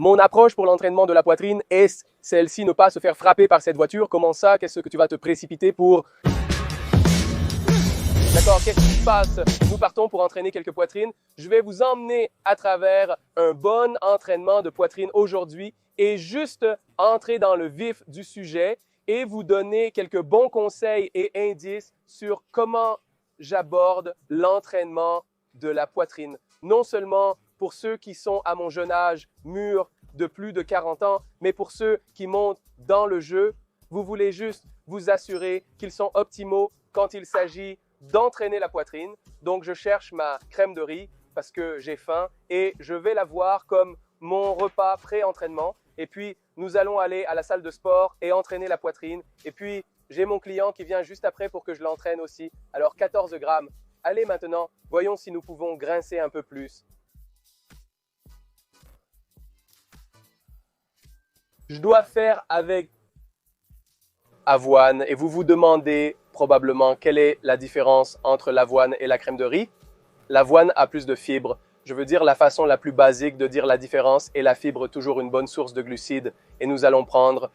Mon approche pour l'entraînement de la poitrine est celle-ci, ne pas se faire frapper par cette voiture. Comment ça? Qu'est-ce que tu vas te précipiter pour... D'accord, qu'est-ce qui se passe? Nous partons pour entraîner quelques poitrines. Je vais vous emmener à travers un bon entraînement de poitrine aujourd'hui et juste entrer dans le vif du sujet et vous donner quelques bons conseils et indices sur comment j'aborde l'entraînement de la poitrine. Non seulement pour ceux qui sont à mon jeune âge, mûrs de plus de 40 ans, mais pour ceux qui montent dans le jeu, vous voulez juste vous assurer qu'ils sont optimaux quand il s'agit d'entraîner la poitrine. Donc, je cherche ma crème de riz parce que j'ai faim et je vais la voir comme mon repas pré-entraînement. Et puis, nous allons aller à la salle de sport et entraîner la poitrine. Et puis, j'ai mon client qui vient juste après pour que je l'entraîne aussi. Alors, 14 grammes. Allez maintenant, voyons si nous pouvons grincer un peu plus. Je dois faire avec avoine et vous vous demandez probablement quelle est la différence entre l'avoine et la crème de riz. L'avoine a plus de fibres. Je veux dire la façon la plus basique de dire la différence est la fibre toujours une bonne source de glucides. Et nous allons prendre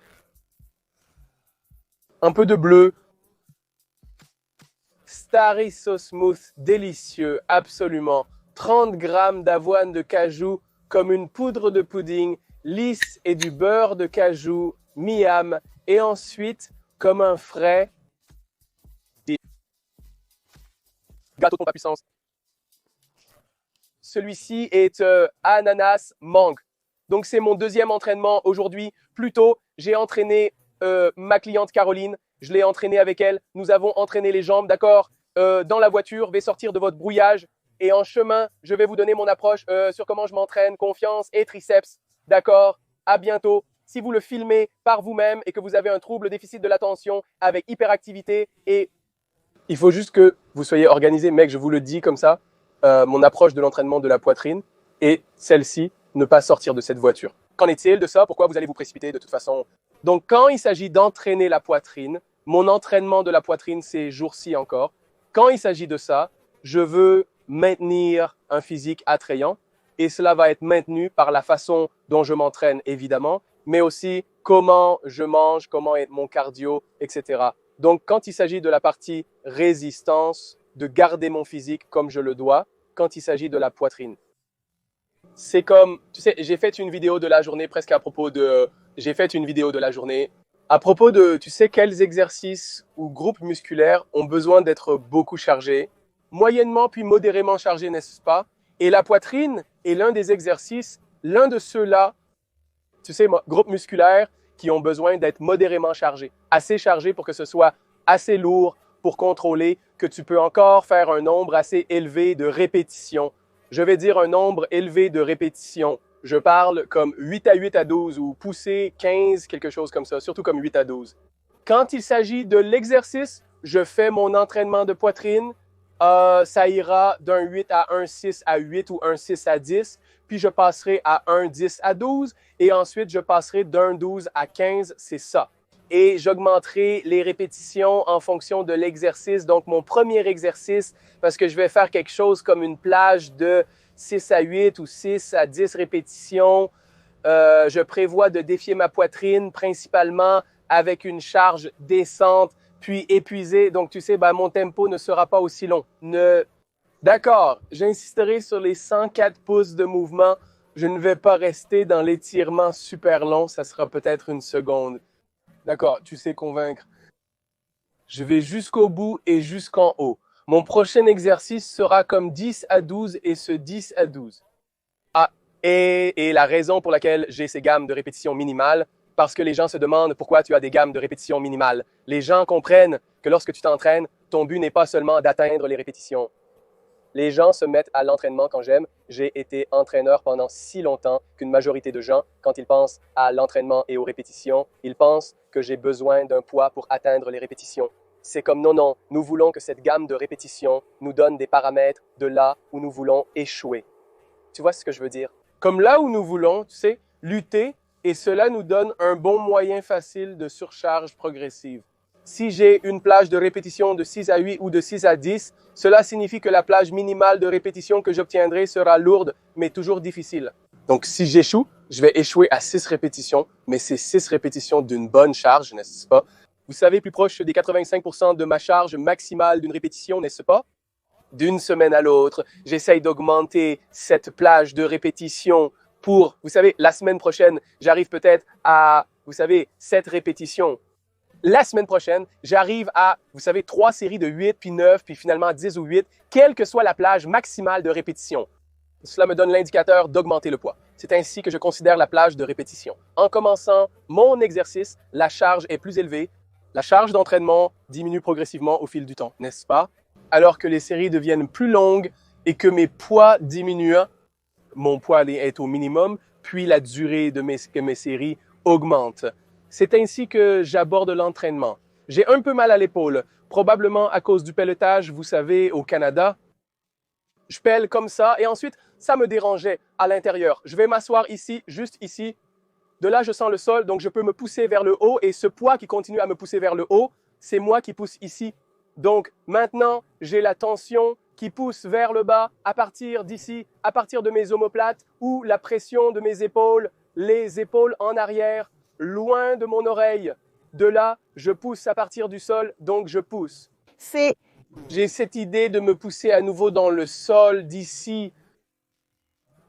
un peu de bleu. Starry So Smooth, délicieux, absolument. 30 grammes d'avoine de cajou comme une poudre de pudding, lisse et du beurre de cajou, miam. Et ensuite, comme un frais, des gâteaux de pompe à puissance. Celui-ci est ananas mangue. Donc, c'est mon deuxième entraînement aujourd'hui. Plus tôt, j'ai entraîné ma cliente Caroline. Je l'ai entraînée avec elle. Nous avons entraîné les jambes, d'accord? Dans la voiture, je vais sortir de votre brouillage. Et en chemin, je vais vous donner mon approche sur comment je m'entraîne, confiance et triceps. D'accord? À bientôt. Si vous le filmez par vous-même et que vous avez un trouble déficit de l'attention avec hyperactivité et... Il faut juste que vous soyez organisé, mec, je vous le dis comme ça. Mon approche de l'entraînement de la poitrine et celle-ci, ne pas sortir de cette voiture. Qu'en est-il de ça? Pourquoi vous allez vous précipiter de toute façon? Donc, quand il s'agit d'entraîner la poitrine, mon entraînement de la poitrine, ces jours-ci encore, quand il s'agit de ça, je veux maintenir un physique attrayant et cela va être maintenu par la façon dont je m'entraîne, évidemment, mais aussi comment je mange, comment est mon cardio, etc. Donc, quand il s'agit de la partie résistance, de garder mon physique comme je le dois, quand il s'agit de la poitrine. C'est comme, tu sais, j'ai fait une vidéo de la journée presque à propos de... J'ai fait une vidéo de la journée à propos de, tu sais, quels exercices ou groupes musculaires ont besoin d'être beaucoup chargés, moyennement puis modérément chargés, n'est-ce pas? Et la poitrine est l'un des exercices, l'un de ceux-là, tu sais, groupes musculaires qui ont besoin d'être modérément chargés, assez chargés pour que ce soit assez lourd pour contrôler, que tu peux encore faire un nombre assez élevé de répétitions. Je vais dire un nombre élevé de répétitions. Je parle comme 8 à 8 à 12 ou pousser 15, quelque chose comme ça, surtout comme 8 à 12. Quand il s'agit de l'exercice, je fais mon entraînement de poitrine. Ça ira d'un 8 à un 6 à 8 ou un 6 à 10. Puis je passerai à un 10 à 12 et ensuite je passerai d'un 12 à 15, c'est ça. Et j'augmenterai les répétitions en fonction de l'exercice. Donc, mon premier exercice, parce que je vais faire quelque chose comme une plage de 6 à 8 ou 6 à 10 répétitions. Je prévois de défier ma poitrine principalement avec une charge descente, puis épuisée. Donc, tu sais, mon tempo ne sera pas aussi long. D'accord, j'insisterai sur les 104 pouces de mouvement. Je ne vais pas rester dans l'étirement super long. Ça sera peut-être une seconde. D'accord, tu sais convaincre. Je vais jusqu'au bout et jusqu'en haut. Mon prochain exercice sera comme 10 à 12 et ce 10 à 12. Ah, et la raison pour laquelle j'ai ces gammes de répétitions minimales, parce que les gens se demandent pourquoi tu as des gammes de répétitions minimales. Les gens comprennent que lorsque tu t'entraînes, ton but n'est pas seulement d'atteindre les répétitions. Les gens se mettent à l'entraînement quand j'aime. J'ai été entraîneur pendant si longtemps qu'une majorité de gens, quand ils pensent à l'entraînement et aux répétitions, ils pensent que j'ai besoin d'un poids pour atteindre les répétitions. C'est comme non, nous voulons que cette gamme de répétitions nous donne des paramètres de là où nous voulons échouer. Tu vois ce que je veux dire? Comme là où nous voulons, tu sais, lutter et cela nous donne un bon moyen facile de surcharge progressive. Si j'ai une plage de répétition de 6 à 8 ou de 6 à 10, cela signifie que la plage minimale de répétition que j'obtiendrai sera lourde, mais toujours difficile. Donc, si j'échoue, je vais échouer à 6 répétitions, mais c'est 6 répétitions d'une bonne charge, n'est-ce pas? Vous savez, plus proche des 85% de ma charge maximale d'une répétition, n'est-ce pas? D'une semaine à l'autre, j'essaye d'augmenter cette plage de répétitions pour, vous savez, la semaine prochaine, j'arrive peut-être à, vous savez, 7 répétitions. La semaine prochaine, j'arrive à, vous savez, 3 séries de 8, puis 9, puis finalement 10 ou 8, quelle que soit la plage maximale de répétition. Cela me donne l'indicateur d'augmenter le poids. C'est ainsi que je considère la plage de répétition. En commençant mon exercice, la charge est plus élevée. La charge d'entraînement diminue progressivement au fil du temps, n'est-ce pas? Alors que les séries deviennent plus longues et que mes poids diminuent, mon poids est au minimum, puis la durée de mes séries augmente. C'est ainsi que j'aborde l'entraînement. J'ai un peu mal à l'épaule, probablement à cause du pelletage, vous savez, au Canada. Je pèle comme ça et ensuite, ça me dérangeait à l'intérieur. Je vais m'asseoir ici, juste ici. De là, je sens le sol, donc je peux me pousser vers le haut et ce poids qui continue à me pousser vers le haut, c'est moi qui pousse ici. Donc maintenant, j'ai la tension qui pousse vers le bas à partir d'ici, à partir de mes omoplates ou la pression de mes épaules, les épaules en arrière, loin de mon oreille. De là, je pousse à partir du sol, donc je pousse. J'ai cette idée de me pousser à nouveau dans le sol d'ici.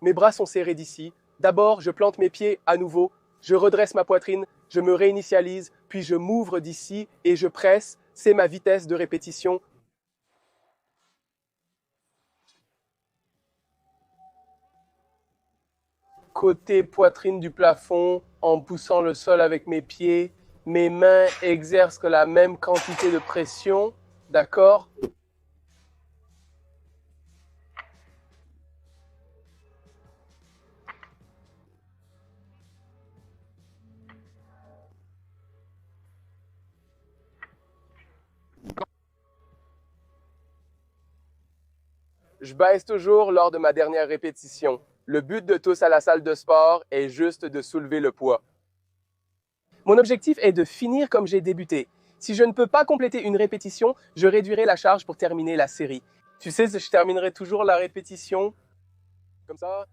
Mes bras sont serrés d'ici. D'abord, je plante mes pieds à nouveau. Je redresse ma poitrine, je me réinitialise, puis je m'ouvre d'ici et je presse. C'est ma vitesse de répétition. Côté poitrine du plafond, en poussant le sol avec mes pieds. Mes mains exercent la même quantité de pression. D'accord? Je baisse toujours lors de ma dernière répétition. Le but de tous à la salle de sport est juste de soulever le poids. Mon objectif est de finir comme j'ai débuté. Si je ne peux pas compléter une répétition, je réduirai la charge pour terminer la série. Tu sais, je terminerai toujours la répétition comme ça.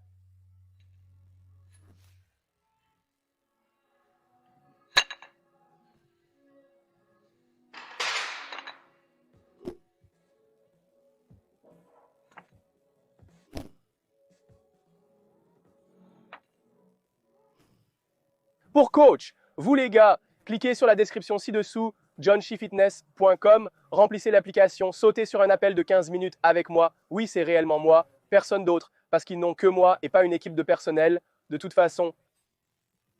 Pour coach, vous les gars, cliquez sur la description ci-dessous, johnshifitness.com, remplissez l'application, sautez sur un appel de 15 minutes avec moi. Oui, c'est réellement moi, personne d'autre, parce qu'ils n'ont que moi et pas une équipe de personnel. De toute façon,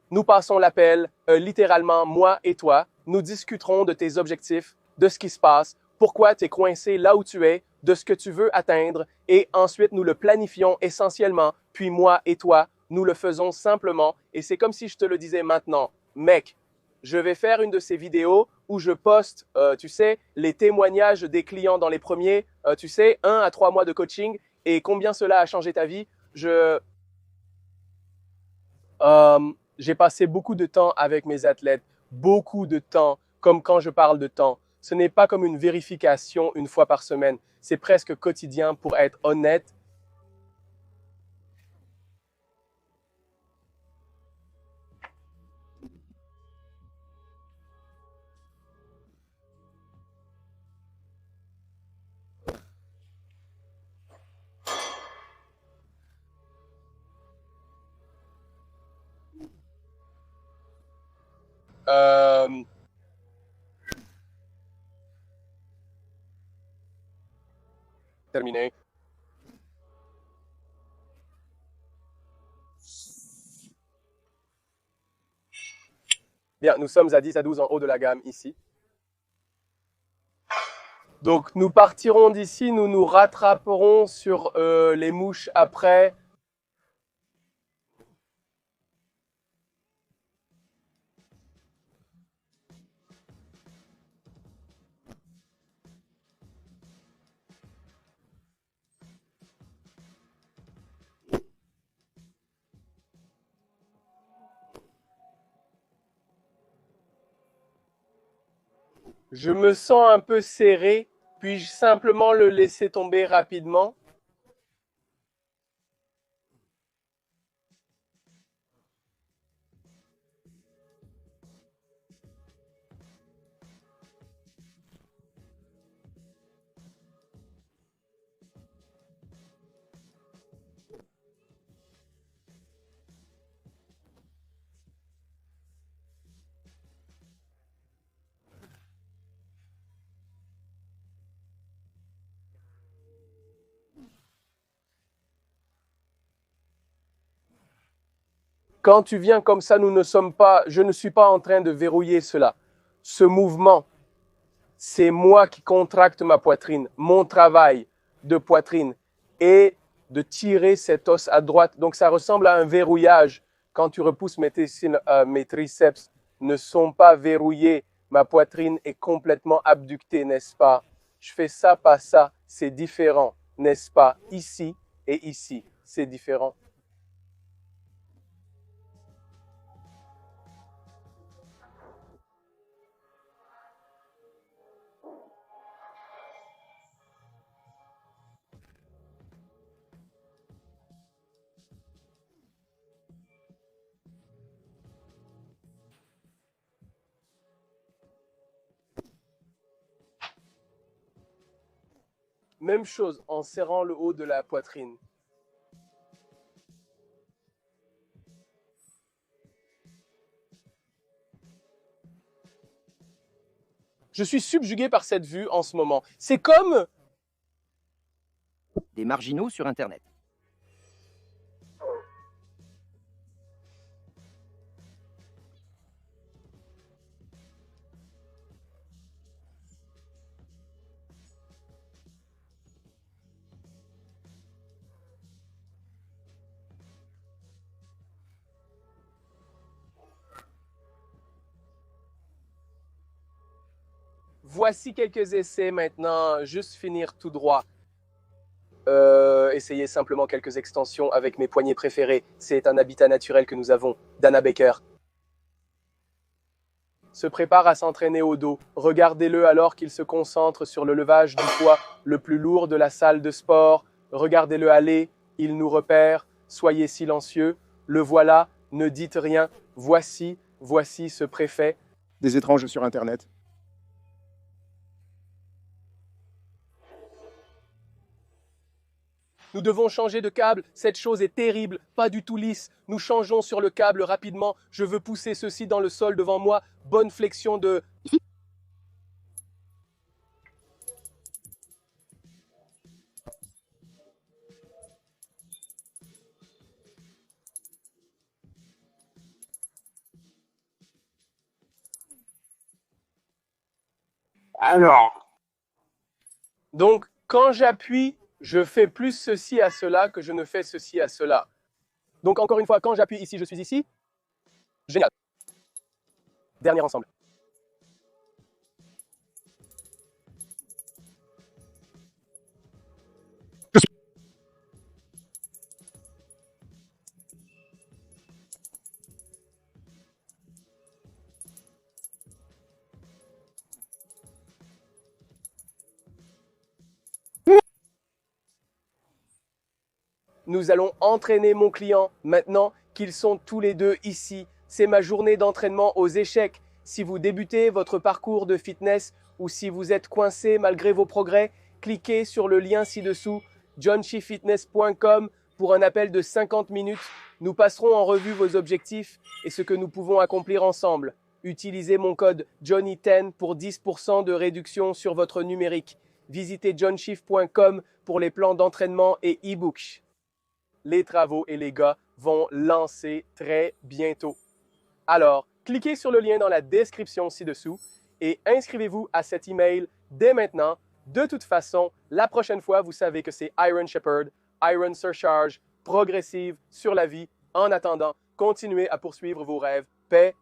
nous passons l'appel, littéralement, moi et toi. Nous discuterons de tes objectifs, de ce qui se passe, pourquoi tu es coincé là où tu es, de ce que tu veux atteindre, et ensuite nous le planifions essentiellement, puis moi et toi, nous le faisons simplement, et c'est comme si je te le disais maintenant, mec, je vais faire une de ces vidéos où je poste, tu sais, les témoignages des clients dans les premiers, tu sais, 1 à 3 mois de coaching, et combien cela a changé ta vie. J'ai passé beaucoup de temps avec mes athlètes, beaucoup de temps, comme quand je parle de temps. Ce n'est pas comme une vérification une fois par semaine, c'est presque quotidien pour être honnête. Euh, Terminé. Bien, nous sommes à 10 à 12 en haut de la gamme ici. Donc nous partirons d'ici, nous nous rattraperons sur les mouches après. Je me sens un peu serré, puis-je simplement le laisser tomber rapidement? Quand tu viens comme ça, je ne suis pas en train de verrouiller cela. Ce mouvement, c'est moi qui contracte ma poitrine. Mon travail de poitrine est de tirer cet os à droite. Donc, ça ressemble à un verrouillage. Quand tu repousses mes triceps ne sont pas verrouillés. Ma poitrine est complètement abductée, n'est-ce pas? Je fais ça, pas ça. C'est différent, n'est-ce pas? Ici et ici, c'est différent. Même chose en serrant le haut de la poitrine. Je suis subjugué par cette vue en ce moment. C'est comme... Des marginaux sur Internet. Voici quelques essais maintenant, juste finir tout droit. Essayez simplement quelques extensions avec mes poignets préférés. C'est un habitat naturel que nous avons. Dana Baker se prépare à s'entraîner au dos. Regardez-le alors qu'il se concentre sur le levage du poids le plus lourd de la salle de sport. Regardez-le aller, il nous repère. Soyez silencieux. Le voilà, ne dites rien. Voici ce préfet. Des étranges sur Internet. Nous devons changer de câble. Cette chose est terrible, pas du tout lisse. Nous changeons sur le câble rapidement. Je veux pousser ceci dans le sol devant moi. Bonne flexion de... Alors, Donc, quand j'appuie, je fais plus ceci à cela que je ne fais ceci à cela. Donc, encore une fois, quand j'appuie ici, je suis ici. Génial. Dernier ensemble. Nous allons entraîner mon client maintenant qu'ils sont tous les deux ici. C'est ma journée d'entraînement aux échecs. Si vous débutez votre parcours de fitness ou si vous êtes coincé malgré vos progrès, cliquez sur le lien ci-dessous, johnchifitness.com pour un appel de 50 minutes. Nous passerons en revue vos objectifs et ce que nous pouvons accomplir ensemble. Utilisez mon code Johnny10 pour 10% de réduction sur votre numérique. Visitez johnchiff.com pour les plans d'entraînement et e-books. Les travaux et les gars vont lancer très bientôt. Alors, cliquez sur le lien dans la description ci-dessous et inscrivez-vous à cet email dès maintenant. De toute façon, la prochaine fois, vous savez que c'est Iron Shepherd, Iron Surcharge, progressive sur la vie. En attendant, continuez à poursuivre vos rêves. Paix